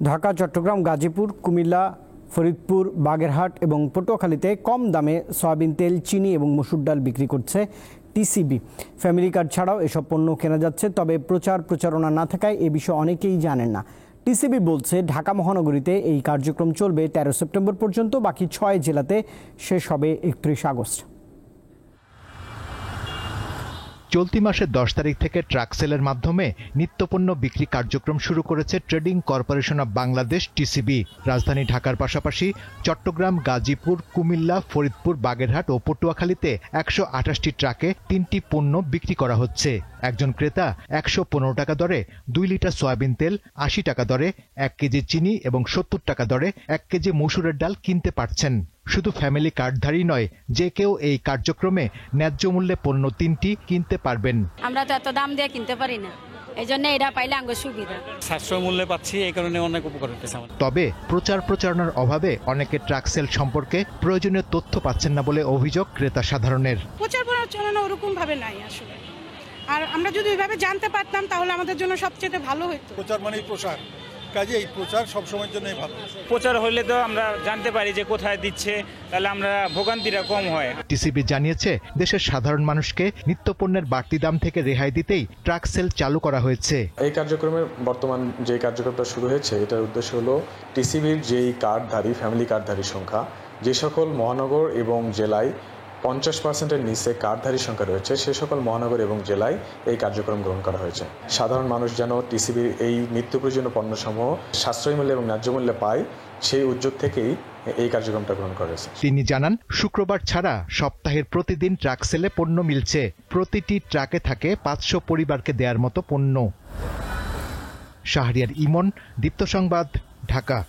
ঢাকা, চট্টগ্রাম, গাজীপুর, কুমিল্লা, ফরিদপুর, বাগেরহাট এবং পটুয়াখালীতে কম দামে সয়াবিন তেল, চিনি এবং মসুর ডাল বিক্রি করছে টিসিবি। ফ্যামিলি কার্ড ছাড়াও এসব পণ্য কেনা যাচ্ছে, তবে প্রচারণা না থাকায় এ বিষয়ে অনেকেই জানেন না। টিসিবি বলছে ঢাকা মহানগরীতে এই কার্যক্রম চলবে 13 সেপ্টেম্বর পর্যন্ত, বাকি 6 জেলাতে শেষ হবে 31 আগস্ট। চলতি মাসের 10 তারিখ থেকে ট্রাক সেলের মাধ্যমে নিত্যপণ্য বিক্রি কার্যক্রম শুরু করেছে trading corporation of Bangladesh TCB. রাজধানী ঢাকার পাশাপাশি চট্টগ্রাম, গাজীপুর, কুমিল্লা, ফরিদপুর, বাগেরহাট ও পটুয়াখালীতে 128টি ট্রাকে 3টি পণ্য বিক্রি করা হচ্ছে। একজন ক্রেতা 115 টাকা দরে 2 লিটার সয়াবিন তেল, 80 টাকা দরে 1 কেজি চিনি এবং 70 টাকা দরে 1 কেজি মসুরের ডাল কিনতে পারছেন। শুধু ফ্যামিলি কার্ডধারী নয়, যে কেউ এই কার্যক্রমে ন্যায্য মূল্যে পণ্য 3টি কিনতে পারবেন। আমরা তো এত দাম দিয়ে কিনতে পারি না, এই জন্য এটা পাইলে আমাদের সুবিধা। সাশ্রয় মূল্যে পাচ্ছি, এই কারণে অনেক উপকার হচ্ছে। তবে প্রচারণার অভাবে অনেকে ট্রাক সেল সম্পর্কে প্রয়োজনীয় তথ্য পাচ্ছেন না বলে অভিযোগ ক্রেতা সাধারণের। প্রচারণা ওরকম ভাবে নাই আসলে, আর আমরা যদি ওইভাবে জানতে পারতাম তাহলে আমাদের জন্য সবচেয়ে ভালো হতো। প্রচার মানেই প্রসার, কাজে এই প্রচার সবসময়ের জন্যই ভালো। প্রচার হলে তো আমরা জানতে পারি যে কোথায় দিচ্ছে, তাহলে আমরা ভোগান্তিটা কম হয়। টিসিবি জানিয়েছে দেশের সাধারণ মানুষকে নিত্যপণ্যের বাড়তি দাম থেকে রেহাই দিতেই ট্রাক সেল চালু করা হয়েছে। এই কার্যক্রমের বর্তমান যে কার্যক্রমটা শুরু হয়েছে, এটার উদ্দেশ্য হলো টিসিবির যেই কার্ডধারী, ফ্যামিলি কার্ডধারীর সংখ্যা যে সকল মহানগর এবং জেলায় 50%-এর নিচে কার্ডধারীর সংখ্যা রয়েছে, সে সকল মহানগর এবং জেলায় এই কার্যক্রম গ্রহণ করা হয়েছে। সাধারণ মানুষ যেন টিসিবির এই নিত্য প্রয়োজনীয় পণ্যসমূহ সাশ্রয়ী মূল্যে এবং ন্যায্য মূল্যে পায়, সেই উদ্যোগ থেকেই এই কার্যক্রমটা গ্রহণ করা হয়েছে। তিনি জানান, শুক্রবার ছাড়া সপ্তাহের প্রতিদিন ট্রাক সেলে পণ্য মিলছে। প্রতিটি ট্রাকে থাকে 500 পরিবারকে দেওয়ার মতো পণ্য। শাহরিয়ার ইমন, দীপ্ত সংবাদ, ঢাকা।